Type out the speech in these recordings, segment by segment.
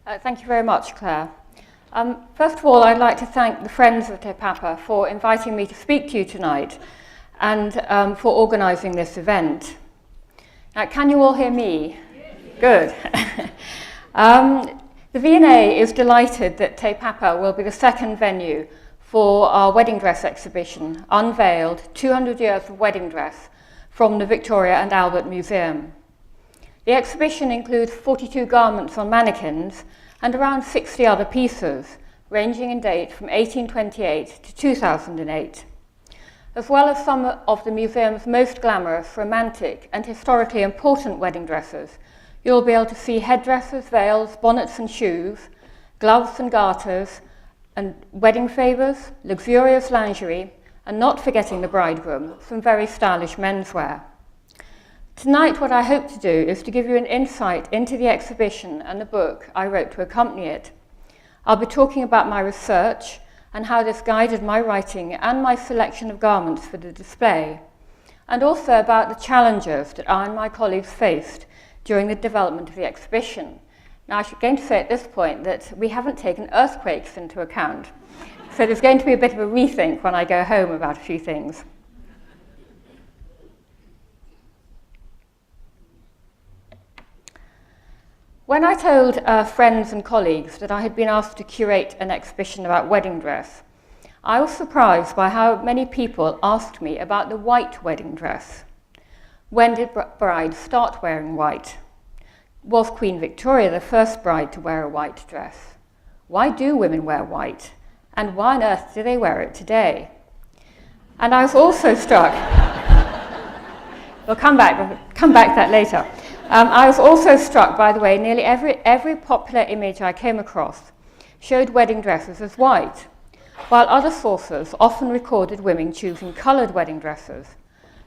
Thank you very much, Claire. First of all, I'd like to thank the Friends of Te Papa for inviting me to speak to you tonight and for organising this event. Now, can you all hear me? Good. The V&A is delighted that Te Papa will be the second venue for our wedding dress exhibition, Unveiled, 200 Years of Wedding Dress, from the Victoria and Albert Museum. The exhibition includes 42 garments on mannequins and around 60 other pieces, ranging in date from 1828 to 2008. As well as some of the museum's most glamorous, romantic and historically important wedding dresses, you'll be able to see headdresses, veils, bonnets and shoes, gloves and garters, and wedding favours, luxurious lingerie, and not forgetting the bridegroom, some very stylish menswear. Tonight, what I hope to do is to give you an insight into the exhibition and the book I wrote to accompany it. I'll be talking about my research and how this guided my writing and my selection of garments for the display, and also about the challenges that I and my colleagues faced during the development of the exhibition. Now, I'm going to say at this point that we haven't taken earthquakes into account, so there's going to be a bit of a rethink when I go home about a few things. When I told friends and colleagues that I had been asked to curate an exhibition about wedding dress, I was surprised by how many people asked me about the white wedding dress. When did brides start wearing white? Was Queen Victoria the first bride to wear a white dress? Why do women wear white? And why on earth do they wear it today? And I was also struck, we'll come back to that later. I was also struck, by the way, nearly every popular image I came across showed wedding dresses as white, while other sources often recorded women choosing coloured wedding dresses,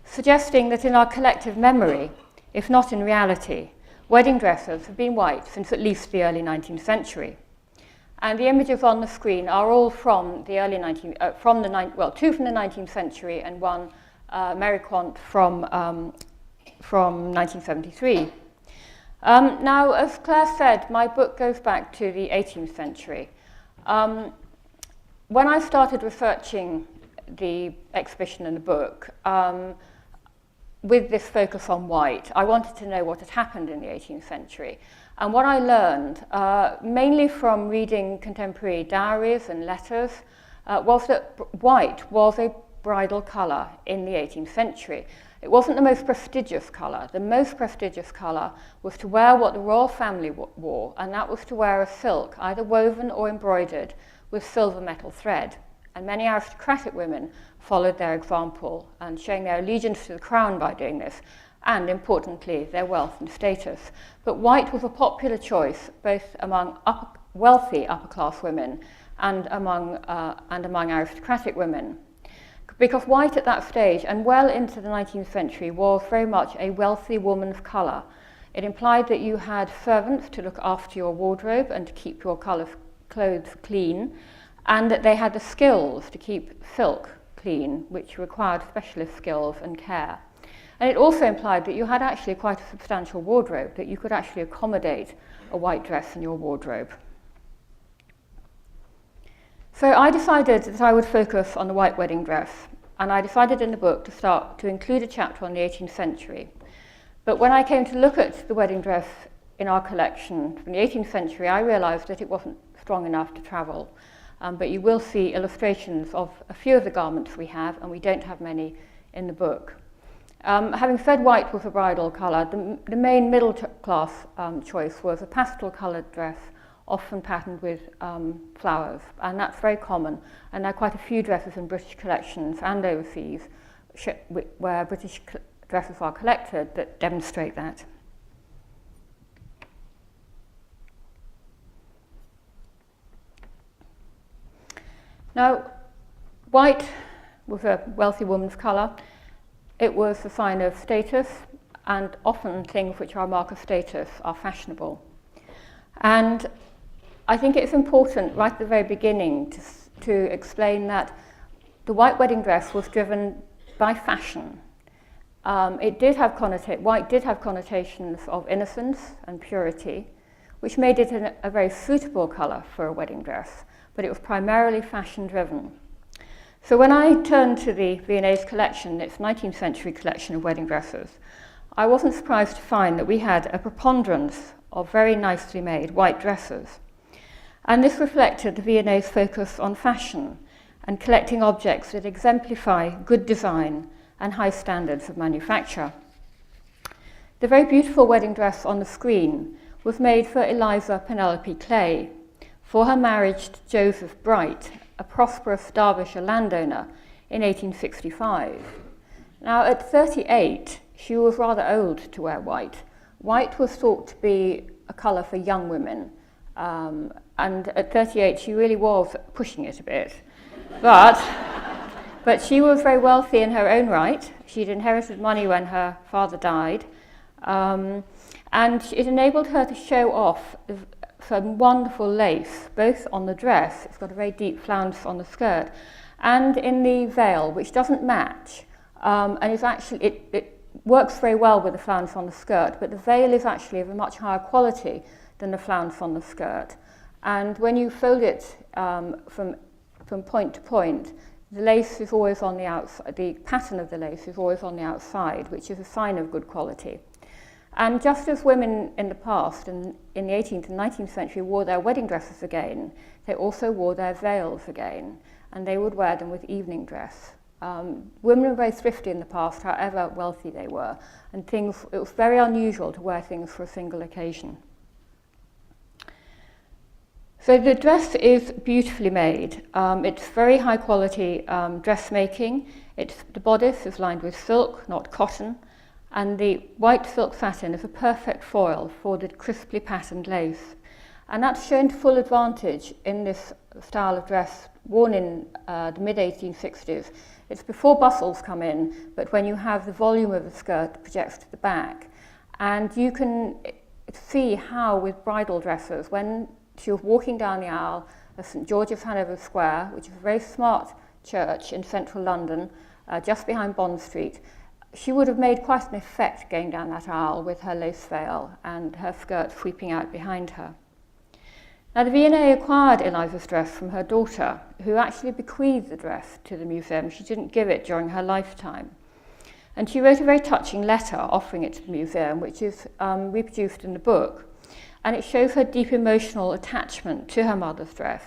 suggesting that in our collective memory, if not in reality, wedding dresses have been white since at least the early 19th century. And the images on the screen are all from the early two from the 19th century and one Meriquant from 1973. Now, as Claire said, my book goes back to the 18th century. When I started researching the exhibition and the book, with this focus on white, I wanted to know what had happened in the 18th century. And what I learned, mainly from reading contemporary diaries and letters, was that white was a bridal colour in the 18th century. It wasn't the most prestigious colour. The most prestigious colour was to wear what the royal family wore, and that was to wear a silk, either woven or embroidered, with silver metal thread. And many aristocratic women followed their example and showing their allegiance to the crown by doing this, and importantly, their wealth and status. But white was a popular choice both among wealthy upper-class women and among aristocratic women. Because white at that stage, and well into the 19th century, was very much a wealthy woman's colour. It implied that you had servants to look after your wardrobe and to keep your clothes clean, and that they had the skills to keep silk clean, which required specialist skills and care. And it also implied that you had actually quite a substantial wardrobe, that you could actually accommodate a white dress in your wardrobe. So I decided that I would focus on the white wedding dress, and I decided in the book to start to include a chapter on the 18th century. But when I came to look at the wedding dress in our collection from the 18th century, I realised that it wasn't strong enough to travel. But you will see illustrations of a few of the garments we have, and we don't have many in the book. Having said white was a bridal colour, the main middle class choice was a pastel coloured dress, often patterned with flowers, and that's very common. And there are quite a few dresses in British collections and overseas where British dresses are collected that demonstrate that. Now, white was a wealthy woman's colour. It was a sign of status, and often things which are a mark of status are fashionable. And I think it's important right at the very beginning to explain that the white wedding dress was driven by fashion. White did have connotations of innocence and purity, which made it a very suitable colour for a wedding dress, but it was primarily fashion-driven. So when I turned to the V&A's collection, its 19th century collection of wedding dresses, I wasn't surprised to find that we had a preponderance of very nicely made white dresses. And this reflected the V&A's focus on fashion and collecting objects that exemplify good design and high standards of manufacture. The very beautiful wedding dress on the screen was made for Eliza Penelope Clay for her marriage to Joseph Bright, a prosperous Derbyshire landowner, in 1865. Now, at 38, she was rather old to wear white. White was thought to be a colour for young women, and at 38 she really was pushing it a bit. But she was very wealthy in her own right. She'd inherited money when her father died, and it enabled her to show off some wonderful lace, both on the dress, it's got a very deep flounce on the skirt, and in the veil, which doesn't match, and is actually, it works very well with the flounce on the skirt, but the veil is actually of a much higher quality than the flounce on the skirt. And when you fold it from point to point, the lace is always on the outside, the pattern of the lace is always on the outside, which is a sign of good quality. And just as women in the past, in the 18th and 19th century, wore their wedding dresses again, they also wore their veils again, and they would wear them with evening dress. Women were very thrifty in the past, however wealthy they were, and it was very unusual to wear things for a single occasion. So the dress is beautifully made. It's very high quality dressmaking. The bodice is lined with silk, not cotton, and the white silk satin is a perfect foil for the crisply patterned lace. And that's shown to full advantage in this style of dress worn in the mid-1860s. It's before bustles come in, but when you have the volume of the skirt projects to the back. And you can see how with bridal dresses, when she was walking down the aisle of St George of Hanover Square, which is a very smart church in central London, just behind Bond Street, she would have made quite an effect going down that aisle with her lace veil and her skirt sweeping out behind her. Now, the V&A acquired Eliza's dress from her daughter, who actually bequeathed the dress to the museum. She didn't give it during her lifetime. And she wrote a very touching letter offering it to the museum, which is reproduced in the book. And it shows her deep emotional attachment to her mother's dress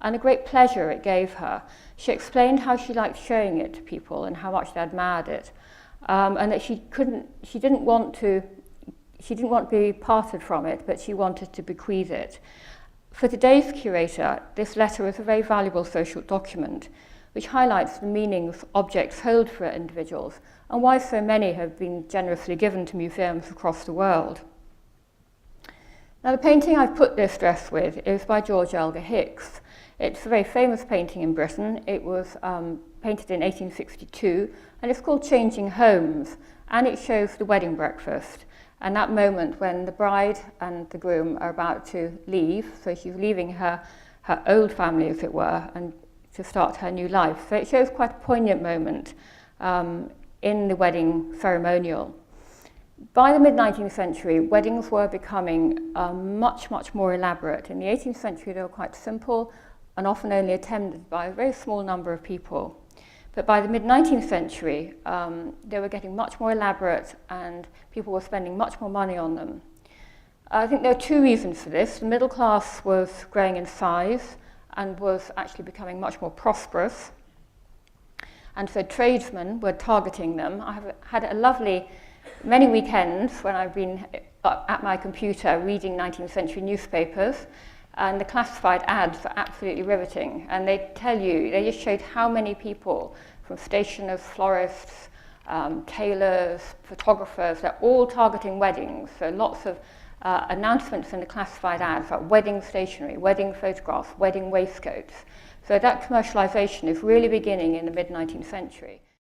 and a great pleasure it gave her. She explained how she liked showing it to people and how much they admired it. And that she didn't want to be parted from it, but she wanted to bequeath it. For today's curator, this letter is a very valuable social document, which highlights the meanings objects hold for individuals and why so many have been generously given to museums across the world. Now, the painting I've put this dress with is by George Elgar Hicks. It's a very famous painting in Britain. It was painted in 1862, and it's called Changing Homes, and it shows the wedding breakfast, and that moment when the bride and the groom are about to leave, so she's leaving her old family, as it were, and to start her new life. So it shows quite a poignant moment in the wedding ceremonial. By the mid-19th century, weddings were becoming much, much more elaborate. In the 18th century, they were quite simple and often only attended by a very small number of people. But by the mid-19th century, they were getting much more elaborate and people were spending much more money on them. I think there are two reasons for this. The middle class was growing in size and was actually becoming much more prosperous. And so tradesmen were targeting them. I have had many weekends when I've been at my computer reading 19th century newspapers, and the classified ads are absolutely riveting. And they just showed how many people, from stationers, florists, tailors, photographers, they're all targeting weddings. So lots of announcements in the classified ads like wedding stationery, wedding photographs, wedding waistcoats. So that commercialization is really beginning in the mid-19th century.